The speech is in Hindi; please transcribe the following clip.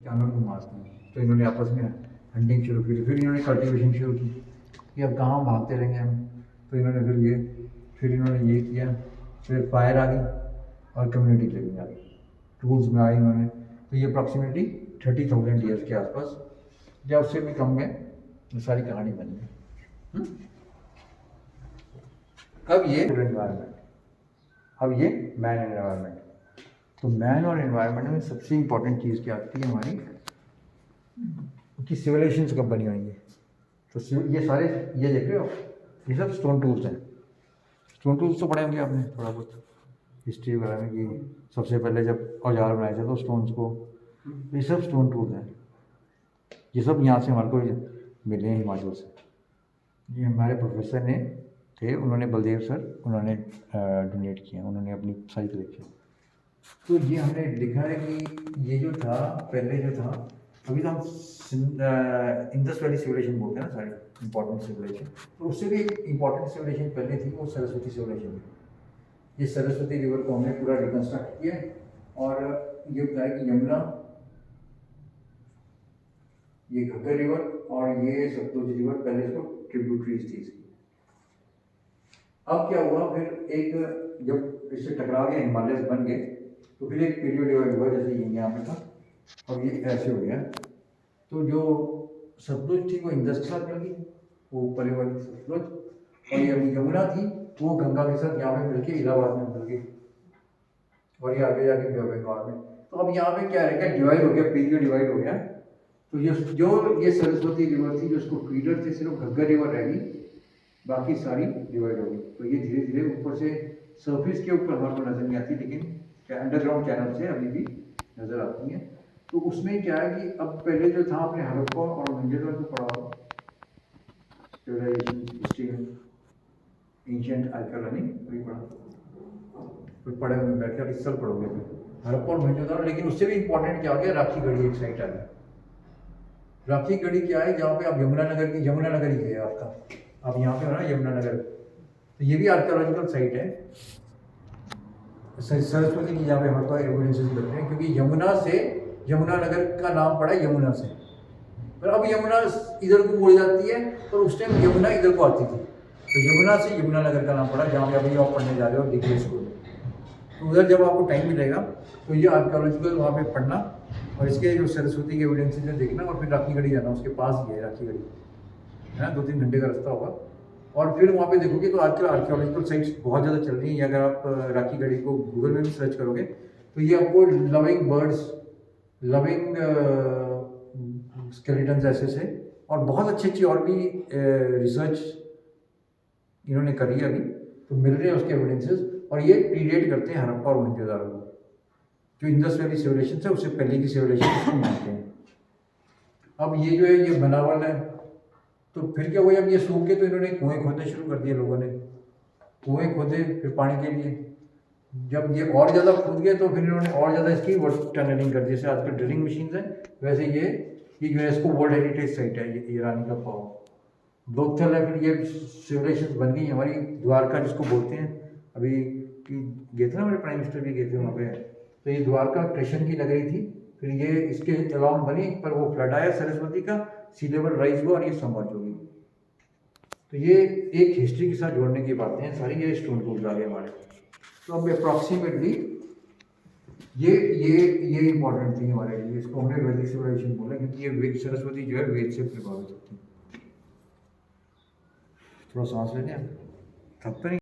जानवर को मारते हैं। तो इन्होंने आपस में हंटिंग शुरू की, फिर इन्होंने कल्टीवेशन शुरू की कि अब कहाँ भागते रहेंगे हम। तो इन्होंने फिर इन्होंने ये किया, फिर फायर आ गई और कम्युनिटी लिविंग आ गई, टूल्स में आई इन्होंने। तो ये अप्रॉक्सीमेटली 30,000 ईयर्स के आसपास या उससे भी कम में ये सारी कहानी बन गई। अब ये एनवायरनमेंट, अब ये मैन एंड एनवायरनमेंट। तो मैन और एनवायरनमेंट में सबसे इम्पोर्टेंट चीज़ क्या आती है हमारी, कि सिविलाइजेशंस कब बनी हुई है। तो ये सारे ये देख रहे हो, ये सब स्टोन टूल्स हैं। स्टोन टूल्स तो पढ़े होंगे आपने थोड़ा बहुत हिस्ट्री वगैरह में, कि सबसे पहले जब औजार बनाए थे तो स्टोन्स को, ये सब स्टोन टूल्स हैं। ये सब यहाँ से हमारे को मिले हैं हिमाचल से। ये हमारे प्रोफेसर ने थे, उन्होंने बलदेव सर, उन्होंने डोनेट किया, उन्होंने अपनी सारी कलेक्शन। तो ये हमने लिखा है कि ये जो था पहले जो था, अभी तो हम इंडस वैली सिविलाइजेशन बोलते हैं ना सारी इंपॉर्टेंट सिविलाइजेशन, तो उससे भी एक इंपॉर्टेंट सिविलाइजेशन पहले थी, वो सरस्वती सिविलाइजेशन थी। ये सरस्वती रिवर को हमने पूरा रिकन्स्ट्रक्ट किया और ये बताया कि यमुना, ये घग्गर रिवर और ये सतलुज रिवर पहले इसको ट्रिब्यूटरीज थी इसकी। अब क्या हुआ, फिर एक जब इससे टकरा गए, हिमालय बन गए, तो फिर एक पीरियड डिवाइड हुआ, जैसे ये यहाँ पे था और ये ऐसे हो गया। तो जो सतलुज थी वो इंडस के साथ मिल गई, वो ऊपर वाली सतलुज, और ये यमुना थी वो गंगा के साथ यहाँ पे मिलके इलाहाबाद में मिल गई, और ये आगे जाके बंगाल में। तो अब यहाँ पे क्या रह गया, डिवाइड हो गया, पीरियड डिवाइड हो गया। तो ये सरस्वती रिवर थी, जो उसको फीडर थे, सिर्फ घग्गर रिवर रह गई, बाकी सारी डिवाइड हो गई। तो ये धीरे धीरे ऊपर से सरफेस के ऊपर हमारे को नजर नहीं आती, लेकिन अंडरग्राउंड चैनल से अभी भी नजर आती हैं। तो उसमें क्या है कि अब पहले जो था आपने हड़प्पा और मोहनजोदड़ो को पढ़ा हो सिविलाइजेशन हिस्ट्री में, एंशिएंट आर्कियोलॉजी वही पढ़ा, फिर पढ़े हुए बैठ के इस साल पढ़ोगे फिर हड़प्पा और मोहनजोदड़ो। लेकिन उससे भी इंपॉर्टेंट क्या हो गया, राखी गढ़ी एक साइट आ गया। राखी गढ़ी क्या है, जहाँ पे आप यमुनानगर की, यमुनानगर ही है आपका, आप यहाँ पे हो ना यमुनानगर, तो ये भी आर्कियोलॉजिकल साइट है सरस्वती की, जहाँ पे हमारे पास एविडेंसेस मिलते हैं, क्योंकि यमुना से यमुनानगर का नाम पड़ा यमुना से। पर अब यमुना इधर को मुड़ जाती है, पर उस टाइम यमुना इधर को आती थी, तो यमुना से यमुनानगर का नाम पड़ा, जहाँ पे अभी आप पढ़ने जा रहे हो डिग्री स्कूल। तो उधर जब आपको टाइम मिलेगा तो ये आर्कियोलॉजिकल वहाँ पे पढ़ना, और इसके जो सरस्वती के एविडेंसेस है देखना, और फिर राखी गढ़ी जाना, उसके पास ही है राखी गढ़ी, है ना, 2-3 घंटे का रास्ता होगा। और फिर वहाँ पे देखोगे तो आजकल आर्कियोलॉजिकल साइट्स बहुत ज़्यादा चल रही हैं। अगर आप राखी गढ़ी को गूगल में भी सर्च करोगे तो ये आपको लविंग बर्ड्स, लविंग स्केलेटन्स ऐसे से, और बहुत अच्छी अच्छी और भी रिसर्च इन्होंने करी है अभी, तो मिल रहे हैं उसके एविडेंसेस, और ये प्रीडेट करते हैं हड़प्पा और मोहनजोदड़ो को। जो इंडस वैली सिविलाइजेशन है उससे पहले की सिविलाइजेशन इसको मानते हैं। अब ये जो है ये बनावल है, तो फिर क्या हुआ, अब ये सूख के तो इन्होंने कुएं खोदने शुरू कर दिए लोगों ने, कुएं खोदे फिर पानी के लिए। जब ये और ज़्यादा कूद गए तो फिर इन्होंने और ज़्यादा इसकी टनलिंग कर दी, जैसे आजकल ड्रिलिंग मशीन है, वैसे ये यूनेस्को वर्ल्ड हेरिटेज साइट है ये रानी का पाव लोथल है। फिर ये सिविलाइजेशन बन गई हमारी, द्वारका जिसको बोलते हैं, अभी गए थे ना हमारे प्राइम मिनिस्टर भी गए थे वहाँ पे, तो ये द्वारका कृष्ण की नगरी थी, फिर ये इसके अलाउंड बनी, पर वो फ्लड आया सरस्वती का, सी लेवल राइज हुआ और ये समर्ज हो गई। तो ये एक हिस्ट्री के साथ जोड़ने की बातें हैं सारी, ये स्टोन टूल्स आ गए हमारे। तो अब अप्रॉक्सीमेटली ये इंपॉर्टेंट थी हमारे लिए, इसको हमने वैदिक सिविलाइजेशन बोला, क्योंकि ये सरस्वती जो है वेद से प्रभावित होती है। थोड़ा सांस लेते हैं, थक तो नहीं।